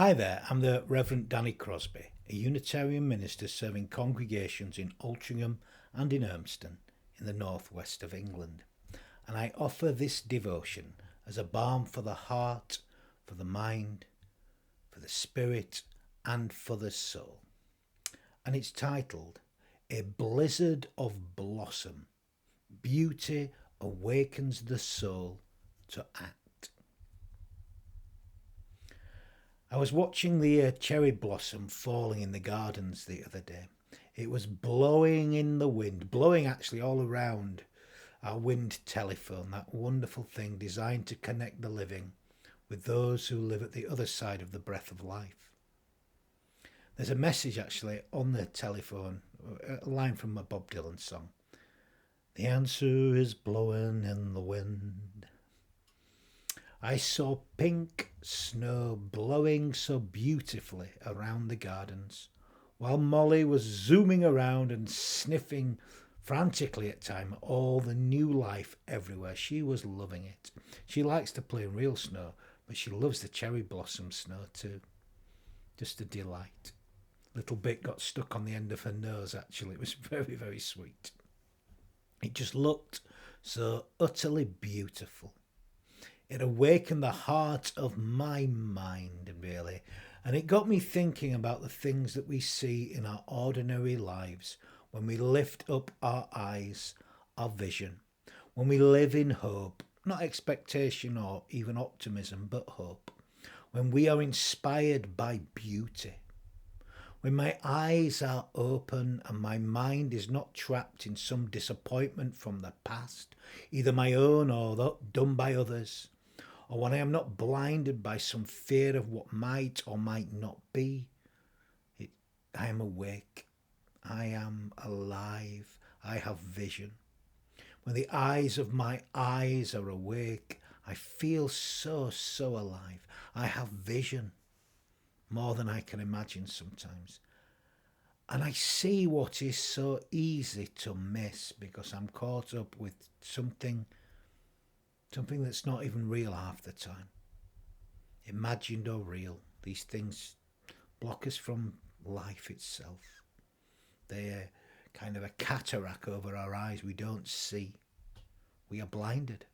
Hi there, I'm the Reverend Danny Crosby, a Unitarian minister serving congregations in Altrincham and in Urmston in the northwest of England, and I offer this devotion as a balm for the heart, for the mind, for the spirit, and for the soul. And it's titled A Blizzard of Blossom. Beauty awakens the soul to act. I was watching the cherry blossom falling in the gardens the other day. It was blowing in the wind, blowing actually all around our wind telephone, that wonderful thing designed to connect the living with those who live at the other side of the breath of life. There's a message actually on the telephone, a line from a Bob Dylan song. The answer is blowing in the wind. I saw pink snow blowing so beautifully around the gardens, while Molly was zooming around and sniffing frantically at time all the new life everywhere. She was loving it. She likes to play in real snow, but she loves the cherry blossom snow too. Just a delight. Little bit got stuck on the end of her nose actually. It was very, very sweet. It just looked so utterly beautiful. It awakened the heart of my mind, really, and it got me thinking about the things that we see in our ordinary lives when we lift up our eyes, our vision, when we live in hope, not expectation or even optimism, but hope, when we are inspired by beauty. When my eyes are open and my mind is not trapped in some disappointment from the past, either my own or done by others, or when I am not blinded by some fear of what might or might not be, I am awake. I am alive. I have vision. When the eyes of my eyes are awake, I feel so alive. I have vision, more than I can imagine sometimes. And I see what is so easy to miss because I'm caught up with something that's not even real half the time. Imagined or real, these things block us from life itself. They're kind of a cataract over our eyes. We don't see. We are blinded.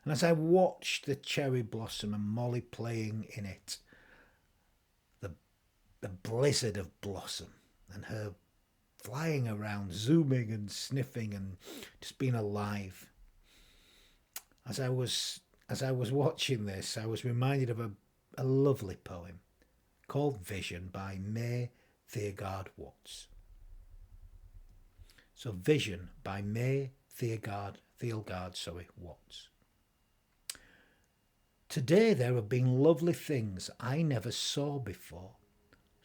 And as I watched the cherry blossom and Molly playing in it, the blizzard of blossom and her flying around, zooming and sniffing and just being alive. As I was watching this, I was reminded of a lovely poem called Vision by May Theogard Watts. So Vision by May Theogard Watts. Today there have been lovely things I never saw before.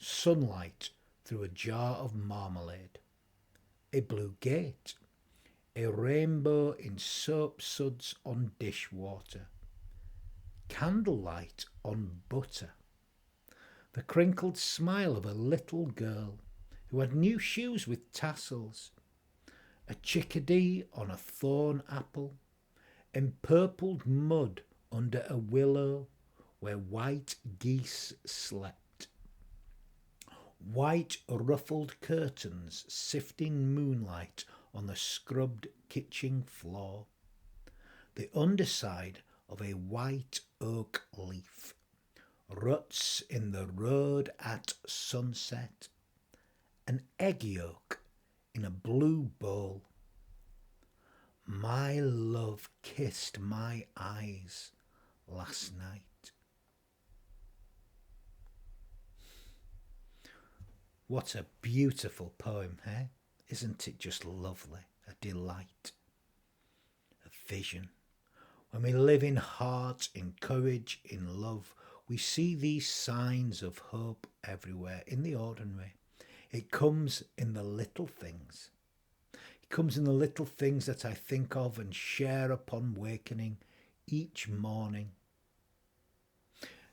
Sunlight through a jar of marmalade, a blue gate, a rainbow in soap suds on dishwater, candlelight on butter, the crinkled smile of a little girl who had new shoes with tassels, a chickadee on a thorn apple, empurpled mud under a willow where white geese slept. White ruffled curtains sifting moonlight on the scrubbed kitchen floor. The underside of a white oak leaf. Ruts in the road at sunset. An egg yolk in a blue bowl. My love kissed my eyes last night. What a beautiful poem, eh? Isn't it just lovely? A delight, a vision. When we live in heart, in courage, in love, we see these signs of hope everywhere in the ordinary. It comes in the little things. It comes in the little things that I think of and share upon wakening each morning.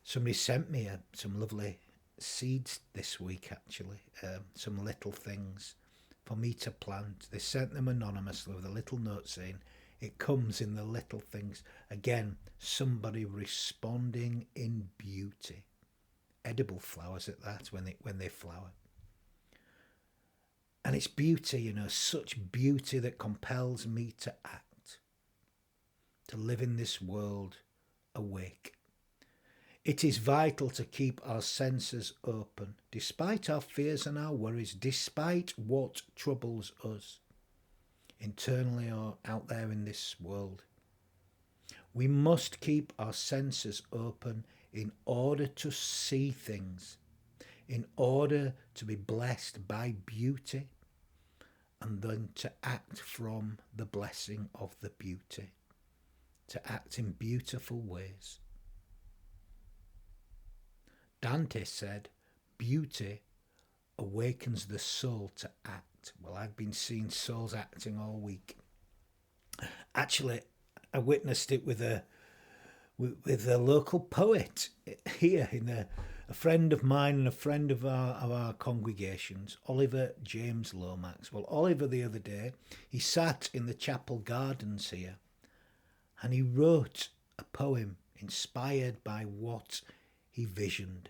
Somebody sent me some lovely seeds this week actually, some little things for me to plant. They sent them anonymously with a little note saying it comes in the little things. Again, somebody responding in beauty. edible flowers at that, when they flower. And it's beauty, such beauty that compels me to act, to live in this world awake. It is vital to keep our senses open, despite our fears and our worries, despite what troubles us, internally or out there in this world. We must keep our senses open in order to see things, in order to be blessed by beauty, and then to act from the blessing of the beauty, to act in beautiful ways. Dante said, beauty awakens the soul to act. Well, I've been seeing souls acting all week. Actually, I witnessed it with a local poet here, a friend of mine and a friend of our congregations, Oliver James Lomax. Well, Oliver, the other day, he sat in the chapel gardens here and he wrote a poem inspired by what he visioned.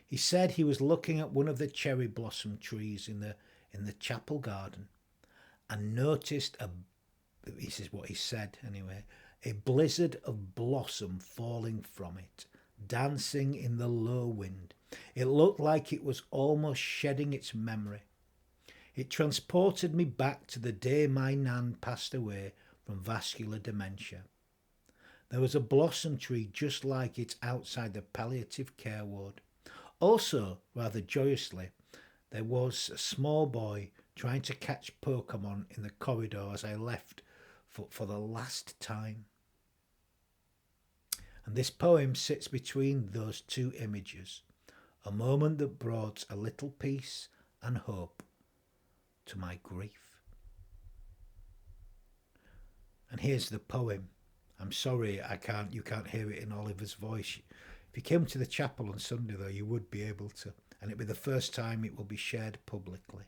He said he was looking at one of the cherry blossom trees in the chapel garden and noticed this is what he said anyway, a blizzard of blossom falling from it, dancing in the low wind. It looked like it was almost shedding its memory. It transported me back to the day my nan passed away from vascular dementia. There was a blossom tree just like it outside the palliative care ward. Also, rather joyously, there was a small boy trying to catch Pokemon in the corridor as I left for the last time. And this poem sits between those two images, a moment that brought a little peace and hope to my grief. And here's the poem. I'm sorry you can't hear it in Oliver's voice. If you came to the chapel on Sunday though, you would be able to, and it'll be the first time it will be shared publicly.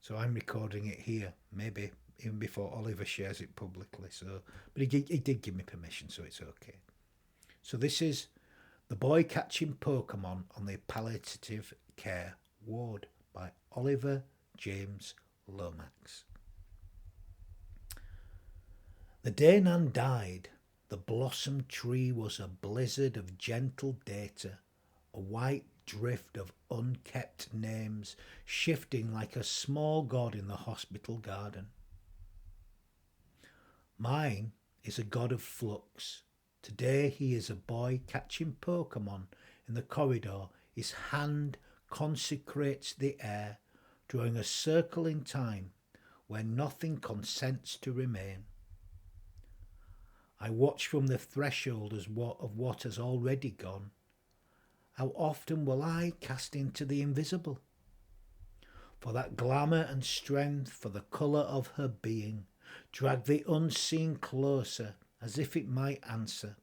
So I'm recording it here, maybe even before Oliver shares it publicly. But he did give me permission, so it's okay. So this is The Boy Catching Pokemon on the Palliative Care Ward by Oliver James Lomax. The day Nan died, the blossom tree was a blizzard of gentle data, a white drift of unkept names, shifting like a small god in the hospital garden. Mine is a god of flux. Today he is a boy catching Pokemon in the corridor. His hand consecrates the air, drawing a circle in time where nothing consents to remain. I watch from the threshold of what has already gone. How often will I cast into the invisible? For that glamour and strength, for the colour of her being, drag the unseen closer as if it might answer.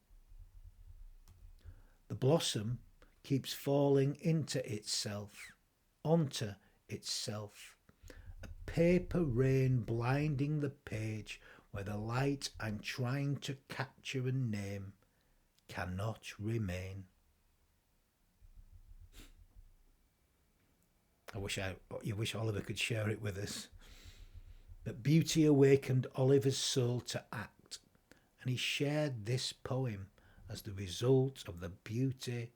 The blossom keeps falling into itself, onto itself, a paper rain blinding the page where the light I'm trying to capture and name cannot remain. You wish Oliver could share it with us. But beauty awakened Oliver's soul to act, and he shared this poem as the result of the beauty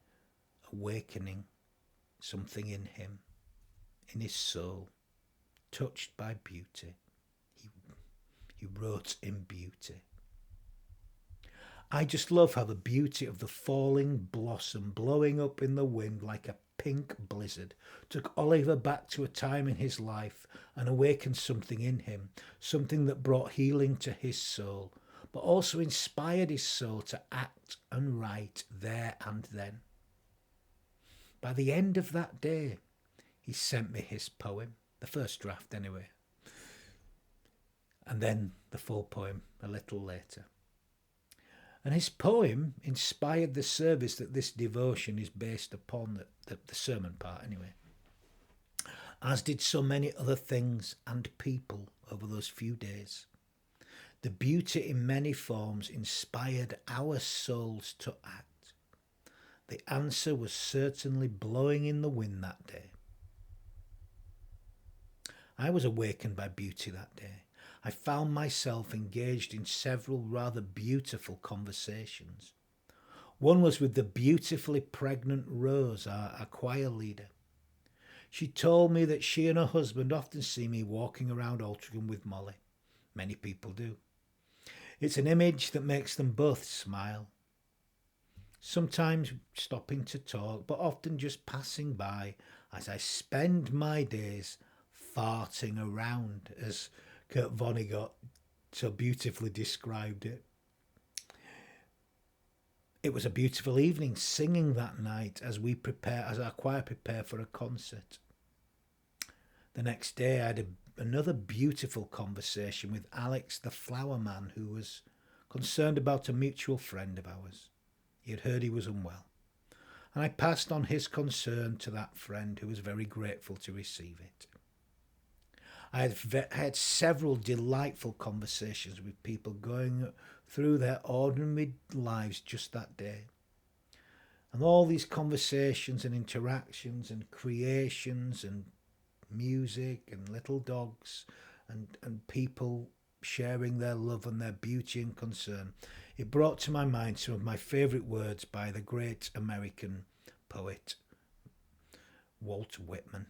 awakening something in him, in his soul, touched by beauty. He wrote in beauty. I just love how the beauty of the falling blossom blowing up in the wind like a pink blizzard took Oliver back to a time in his life and awakened something in him, something that brought healing to his soul, but also inspired his soul to act and write there and then. By the end of that day, he sent me his poem, the first draft anyway, and then the full poem a little later. And his poem inspired the service that this devotion is based upon, the sermon part anyway, as did so many other things and people over those few days. The beauty in many forms inspired our souls to act. The answer was certainly blowing in the wind that day. I was awakened by beauty that day. I found myself engaged in several rather beautiful conversations. One was with the beautifully pregnant Rose, our choir leader. She told me that she and her husband often see me walking around Altrincham with Molly. Many people do. It's an image that makes them both smile. Sometimes stopping to talk, but often just passing by as I spend my days farting around, as Kurt Vonnegut so beautifully described it. It was a beautiful evening singing that night as our choir prepare for a concert. The next day I had another beautiful conversation with Alex the flower man, who was concerned about a mutual friend of ours. He had heard he was unwell, and I passed on his concern to that friend, who was very grateful to receive it. I had several delightful conversations with people going through their ordinary lives just that day. And all these conversations and interactions and creations and music and little dogs and people sharing their love and their beauty and concern, it brought to my mind some of my favourite words by the great American poet Walt Whitman.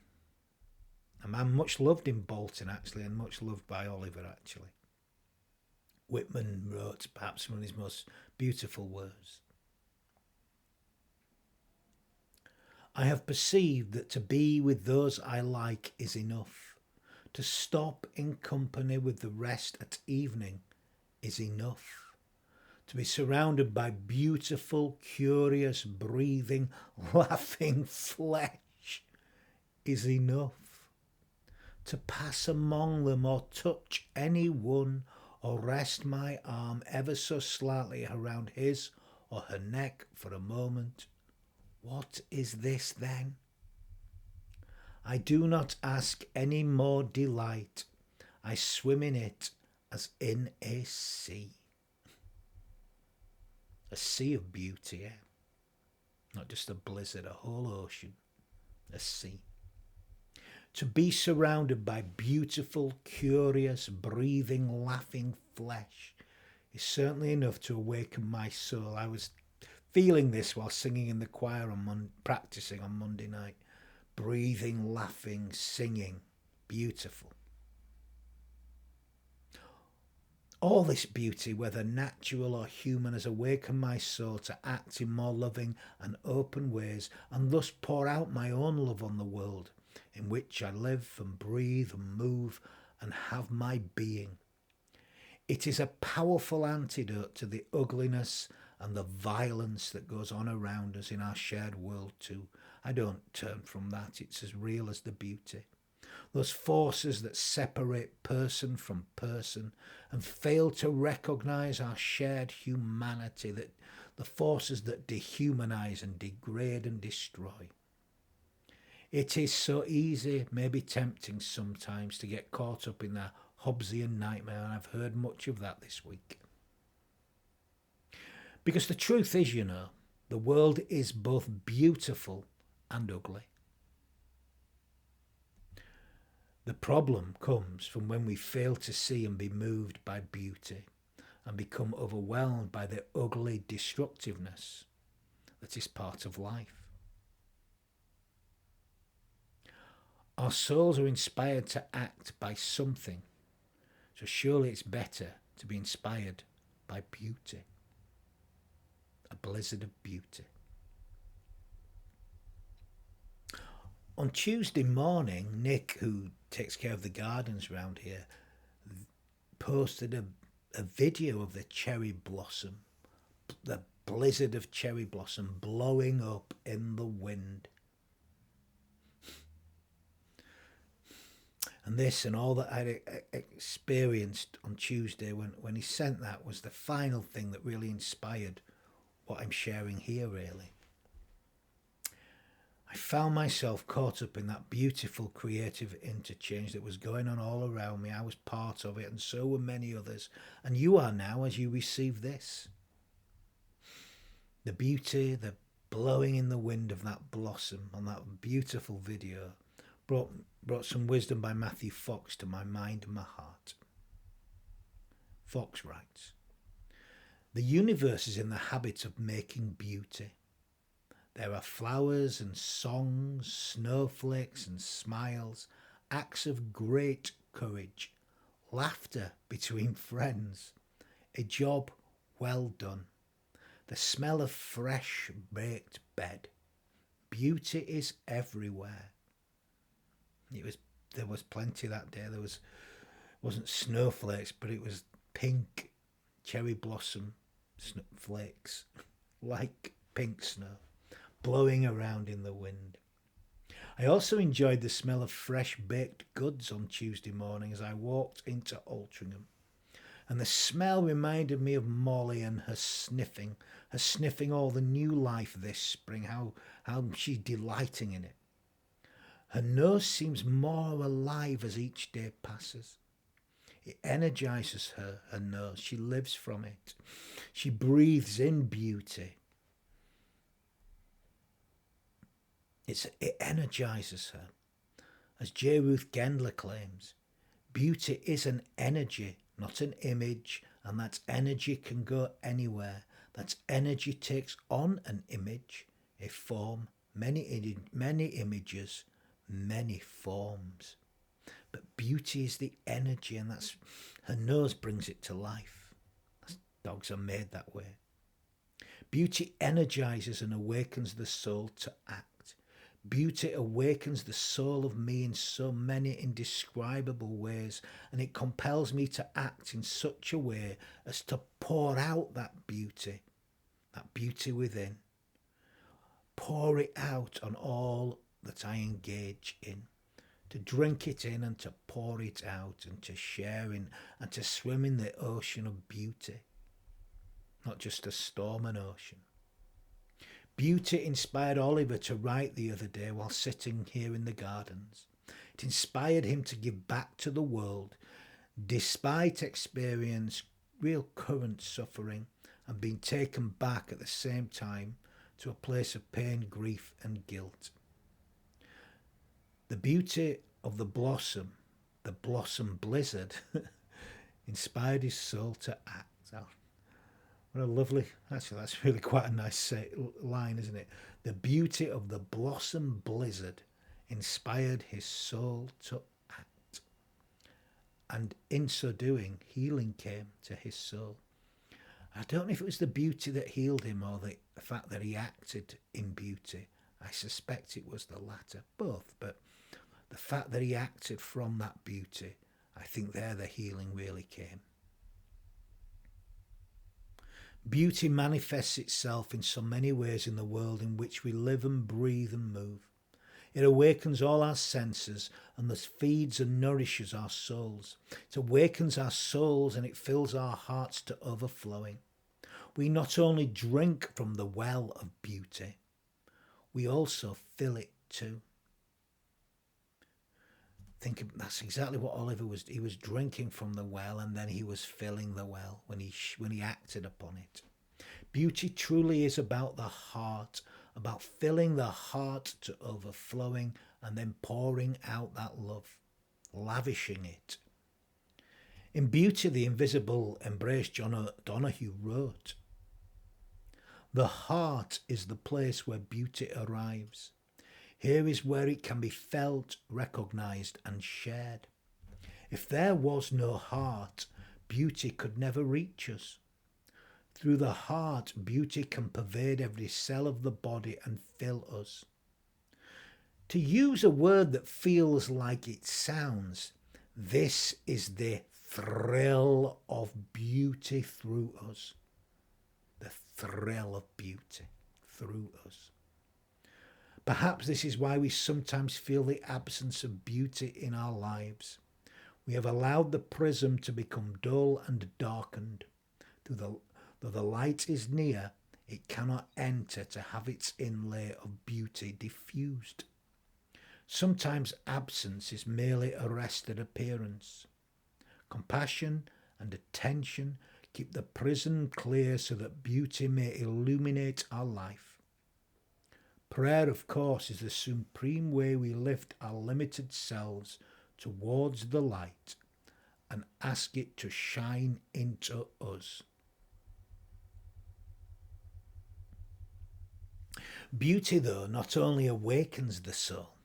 A man much loved in Bolton, actually, and much loved by Oliver, actually. Whitman wrote perhaps one of his most beautiful words. I have perceived that to be with those I like is enough. To stop in company with the rest at evening is enough. To be surrounded by beautiful, curious, breathing, laughing flesh is enough. To pass among them or touch any one or rest my arm ever so slightly around his or her neck for a moment, what is this then? I do not ask any more delight. I swim in it as in a sea. A sea of beauty, eh? Not just a blizzard, a whole ocean, a sea. To be surrounded by beautiful, curious, breathing, laughing flesh is certainly enough to awaken my soul. I was feeling this while singing in the choir practicing on Monday night. Breathing, laughing, singing, beautiful. All this beauty, whether natural or human, has awakened my soul to act in more loving and open ways, and thus pour out my own love on the world, in which I live and breathe and move and have my being. It is a powerful antidote to the ugliness and the violence that goes on around us in our shared world too. I don't turn from that. It's as real as the beauty. Those forces that separate person from person and fail to recognise our shared humanity, that the forces that dehumanise and degrade and destroy. It is so easy, maybe tempting sometimes, to get caught up in that Hobbesian nightmare, and I've heard much of that this week. Because the truth is, the world is both beautiful and ugly. The problem comes from when we fail to see and be moved by beauty and become overwhelmed by the ugly destructiveness that is part of life. Our souls are inspired to act by something, so surely it's better to be inspired by beauty. A blizzard of beauty. On Tuesday morning, Nick, who takes care of the gardens around here, posted a video of the cherry blossom, the blizzard of cherry blossom blowing up in the wind. And this and all that I'd experienced on Tuesday when he sent that was the final thing that really inspired what I'm sharing here, really. I found myself caught up in that beautiful creative interchange that was going on all around me. I was part of it, and so were many others. And you are now as you receive this. The beauty, the blowing in the wind of that blossom on that beautiful video brought some wisdom by Matthew Fox to my mind and my heart. Fox writes, "The universe is in the habit of making beauty. There are flowers and songs, snowflakes and smiles, acts of great courage, laughter between friends, a job well done, the smell of fresh baked bed. Beauty is everywhere." There was plenty that day. Wasn't snowflakes, but it was pink cherry blossom flakes, like pink snow, blowing around in the wind. I also enjoyed the smell of fresh baked goods on Tuesday morning as I walked into Altrincham. And the smell reminded me of Molly and her sniffing all the new life this spring, how she's delighting in it. Her nose seems more alive as each day passes. It energizes her nose. She lives from it. She breathes in beauty. It energizes her. As J. Ruth Gendler claims, beauty is an energy, not an image, and that energy can go anywhere. That energy takes on an image, a form, many images, many forms. But beauty is the energy, and that's her nose brings it to life. Dogs are made that way. Beauty energizes and awakens the soul to act. Beauty awakens the soul of me in so many indescribable ways, and it compels me to act in such a way as to pour out that beauty within. Pour it out on all that I engage in, to drink it in and to pour it out and to share in and to swim in the ocean of beauty, not just a storm and ocean. Beauty inspired Oliver to write the other day while sitting here in the gardens. It inspired him to give back to the world, despite experience real current suffering and being taken back at the same time to a place of pain, grief and guilt. The beauty of the blossom blizzard, inspired his soul to act. Oh, what a lovely, actually that's really quite a nice line, isn't it? The beauty of the blossom blizzard inspired his soul to act. And in so doing, healing came to his soul. I don't know if it was the beauty that healed him or the fact that he acted in beauty. I suspect it was the latter, both, but the fact that he acted from that beauty, I think there the healing really came. Beauty manifests itself in so many ways in the world in which we live and breathe and move. It awakens all our senses and thus feeds and nourishes our souls. It awakens our souls and it fills our hearts to overflowing. We not only drink from the well of beauty, we also fill it too. That's exactly what Oliver was. He was drinking from the well and then he was filling the well when he acted upon it. Beauty truly is about the heart, about filling the heart to overflowing and then pouring out that love, lavishing it. In Beauty, the Invisible Embrace, John O'Donoghue wrote, "The heart is the place where beauty arrives. Here is where it can be felt, recognised and shared. If there was no heart, beauty could never reach us. Through the heart, beauty can pervade every cell of the body and fill us. To use a word that feels like it sounds, this is the thrill of beauty through us. The thrill of beauty through us. Perhaps this is why we sometimes feel the absence of beauty in our lives. We have allowed the prism to become dull and darkened. Though the light is near, it cannot enter to have its inlay of beauty diffused. Sometimes absence is merely arrested appearance. Compassion and attention keep the prism clear so that beauty may illuminate our life. Prayer, of course, is the supreme way we lift our limited selves towards the light and ask it to shine into us. Beauty, though, not only awakens the soul,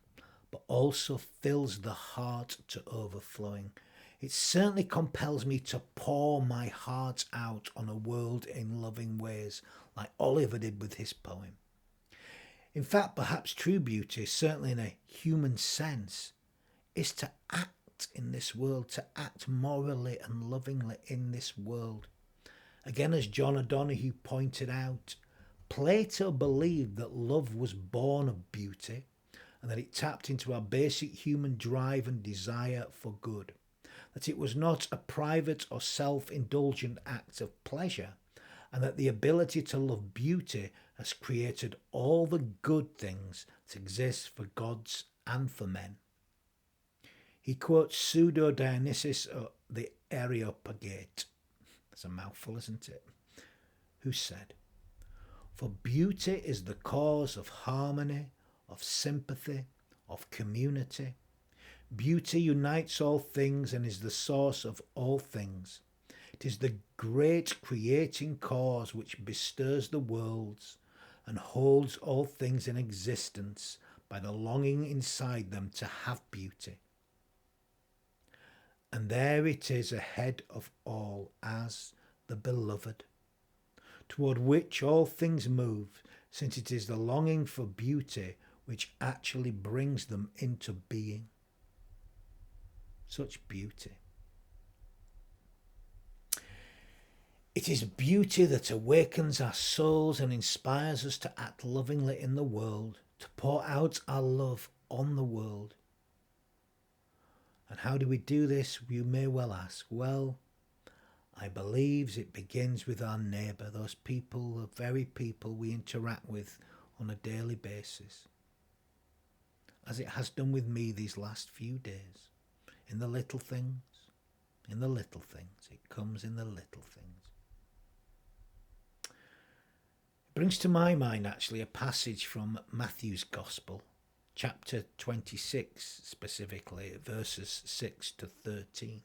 but also fills the heart to overflowing. It certainly compels me to pour my heart out on a world in loving ways, like Oliver did with his poem. In fact, perhaps true beauty, certainly in a human sense, is to act in this world, to act morally and lovingly in this world. Again, as John O'Donoghue pointed out, Plato believed that love was born of beauty and that it tapped into our basic human drive and desire for good, that it was not a private or self-indulgent act of pleasure, and that the ability to love beauty has created all the good things that exist for gods and for men. He quotes Pseudo-Dionysius the Areopagite, that's a mouthful, isn't it, who said, "For beauty is the cause of harmony, of sympathy, of community. Beauty unites all things and is the source of all things. It is the great creating cause which bestirs the worlds and holds all things in existence by the longing inside them to have beauty. And there it is ahead of all as the beloved, toward which all things move, since it is the longing for beauty which actually brings them into being." Such beauty. It is beauty that awakens our souls and inspires us to act lovingly in the world, to pour out our love on the world. And how do we do this, you may well ask? Well, I believe it begins with our neighbour, those people, the very people we interact with on a daily basis, as it has done with me these last few days. In the little things, in the little things. It comes in the little things. It brings to my mind actually a passage from Matthew's Gospel, chapter 26 specifically, verses 6 to 13.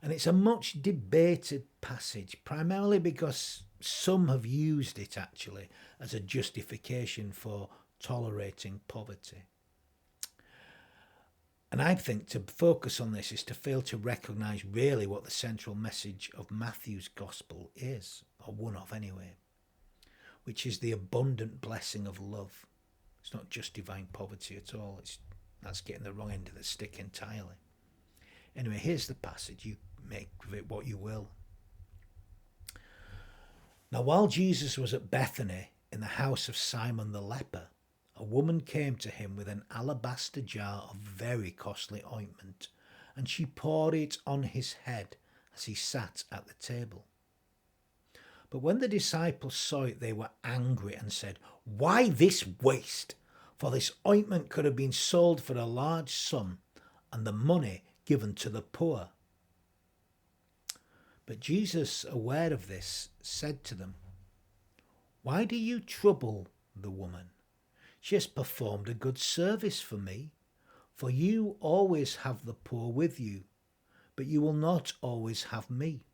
And it's a much debated passage, primarily because some have used it actually as a justification for tolerating poverty. And I think to focus on this is to fail to recognise really what the central message of Matthew's Gospel is, or one of anyway, which is the abundant blessing of love. It's not justifying poverty at all. That's getting the wrong end of the stick entirely. Anyway, here's the passage. You make of it what you will. Now, while Jesus was at Bethany in the house of Simon the leper, a woman came to him with an alabaster jar of very costly ointment, and she poured it on his head as he sat at the table. But when the disciples saw it, they were angry and said, "Why this waste? For this ointment could have been sold for a large sum and the money given to the poor." But Jesus, aware of this, said to them, "Why do you trouble the woman? She has performed a good service for me, for you always have the poor with you, but you will not always have me.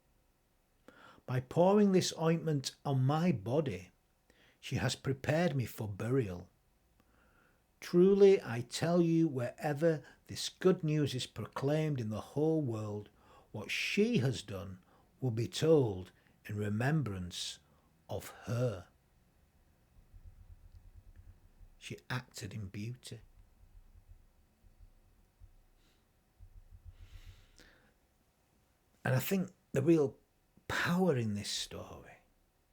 By pouring this ointment on my body, she has prepared me for burial. Truly, I tell you, wherever this good news is proclaimed in the whole world, what she has done will be told in remembrance of her." She acted in beauty. And I think the real power in this story,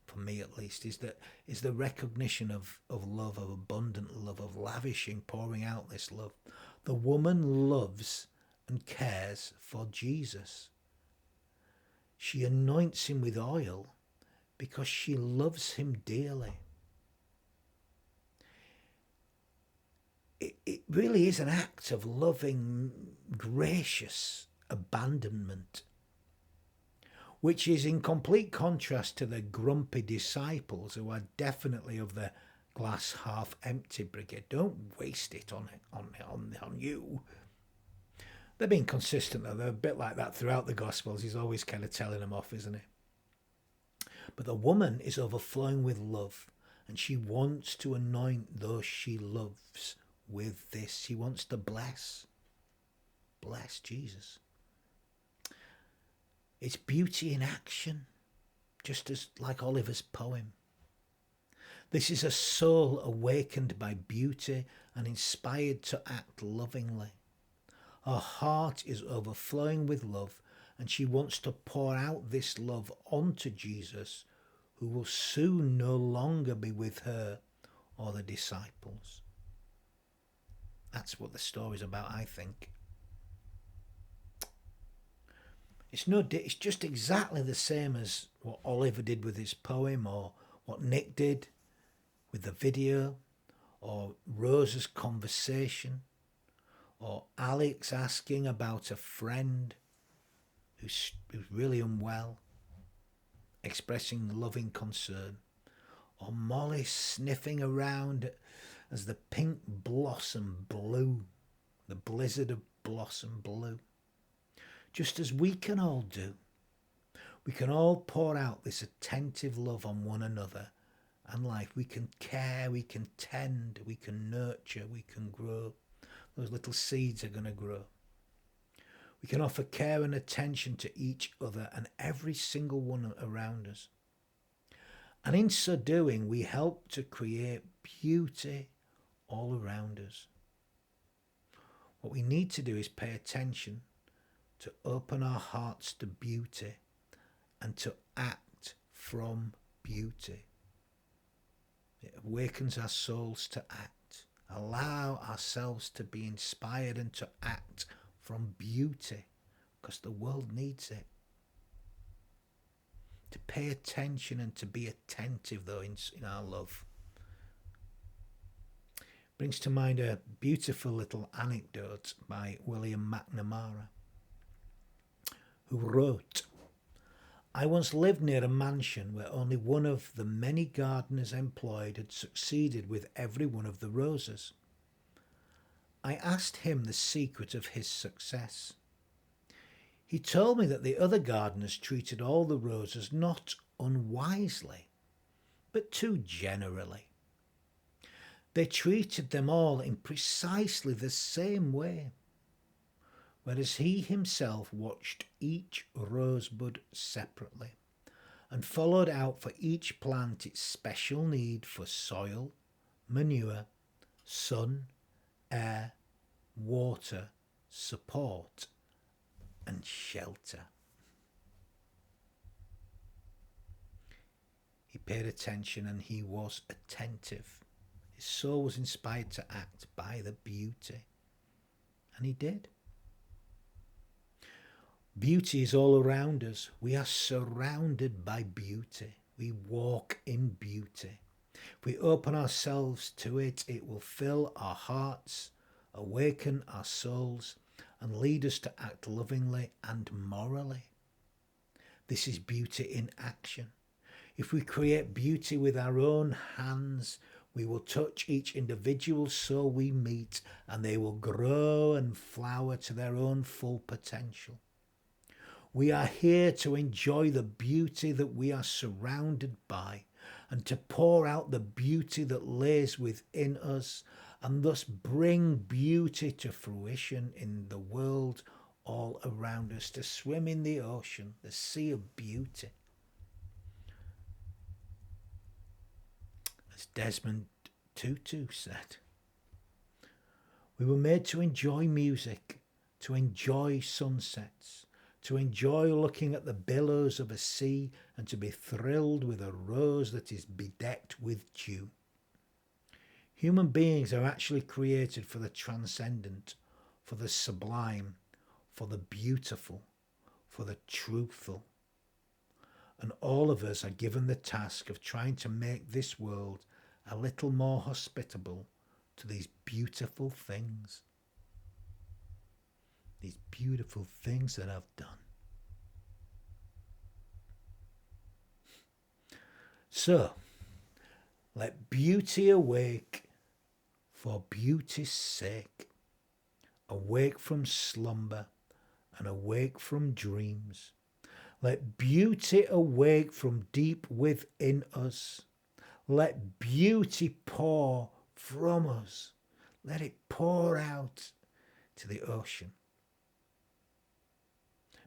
for me at least, is the recognition of love, of abundant love, of lavishing, pouring out this love. The woman loves and cares for Jesus. She anoints him with oil because she loves him dearly. It really is an act of loving, gracious abandonment, which is in complete contrast to the grumpy disciples who are definitely of the glass half empty brigade. Don't waste it on you. They're being consistent though. They're a bit like that throughout the Gospels. He's always kind of telling them off, isn't he? But the woman is overflowing with love, and she wants to anoint those she loves with this. She wants to bless Jesus. It's beauty in action, just as like Oliver's poem. This is a soul awakened by beauty and inspired to act lovingly. Her heart is overflowing with love, and she wants to pour out this love onto Jesus, who will soon no longer be with her or the disciples. That's what the story's about, I think. It's just exactly the same as what Oliver did with his poem, or what Nick did with the video, or Rose's conversation, or Alex asking about a friend who's really unwell, expressing loving concern, or Molly sniffing around as the pink blossom blew, the blizzard of blossom blew. Just as we can all do. We can all pour out this attentive love on one another and life. We can care, we can tend, we can nurture, we can grow. Those little seeds are going to grow. We can offer care and attention to each other and every single one around us. And in so doing, we help to create beauty all around us. What we need to do is pay attention, to open our hearts to beauty and to act from beauty. It awakens our souls to act. Allow ourselves to be inspired and to act from beauty, because the world needs it. To pay attention and to be attentive, though, in our love. Brings to mind a beautiful little anecdote by William McNamara, who wrote, "I once lived near a mansion where only one of the many gardeners employed had succeeded with every one of the roses. I asked him the secret of his success. He told me that the other gardeners treated all the roses not unwisely, but too generally. They treated them all in precisely the same way, whereas he himself watched each rosebud separately and followed out for each plant its special need for soil, manure, sun, air, water, support, and shelter." He paid attention and he was attentive. His soul was inspired to act by the beauty, and he did. Beauty is all around us. We are surrounded by beauty. We walk in beauty. If we open ourselves to it, it will fill our hearts, awaken our souls, and lead us to act lovingly and morally. This is beauty in action. If we create beauty with our own hands, we will touch each individual soul we meet, and they will grow and flower to their own full potential. We are here to enjoy the beauty that we are surrounded by, and to pour out the beauty that lays within us, and thus bring beauty to fruition in the world all around us, to swim in the ocean, the sea of beauty. As Desmond Tutu said, we were made to enjoy music, to enjoy sunsets, to enjoy looking at the billows of a sea, and to be thrilled with a rose that is bedecked with dew. Human beings are actually created for the transcendent, for the sublime, for the beautiful, for the truthful. And all of us are given the task of trying to make this world a little more hospitable to these beautiful things. These beautiful things that I've done. So, Let beauty awake for beauty's sake. Awake from slumber and awake from dreams. Let beauty awake from deep within us. Let beauty pour from us. Let it pour out to the ocean.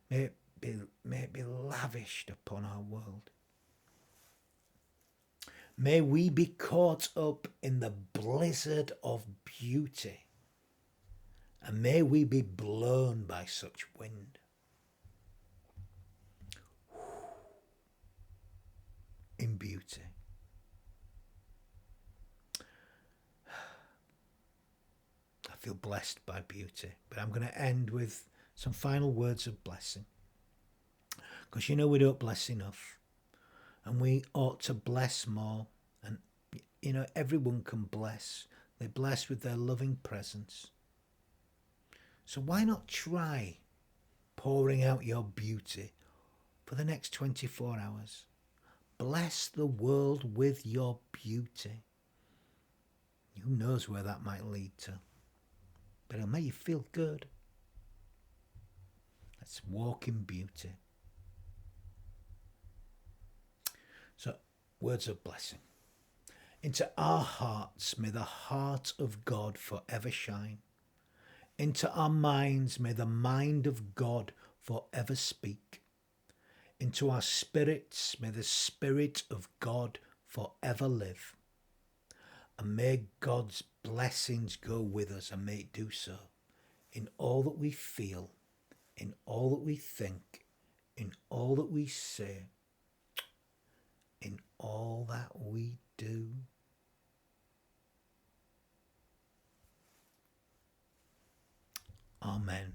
May it be lavished upon our world. May we be caught up in the blizzard of beauty. And may we be blown by such wind. In beauty. I feel blessed by beauty, but I'm going to end with some final words of blessing. Because you know we don't bless enough, and we ought to bless more. And you know, everyone can bless. They bless with their loving presence. So why not try pouring out your beauty for the next 24 hours? Bless the world with your beauty. Who knows where that might lead to? But it'll make you feel good. Let's walk in beauty. So, words of blessing. Into our hearts may the heart of God forever shine. Into our minds may the mind of God forever speak. Into our spirits may the Spirit of God forever live. And may God's blessings go with us, and may it do so in all that we feel, in all that we think, in all that we say, in all that we do. Amen.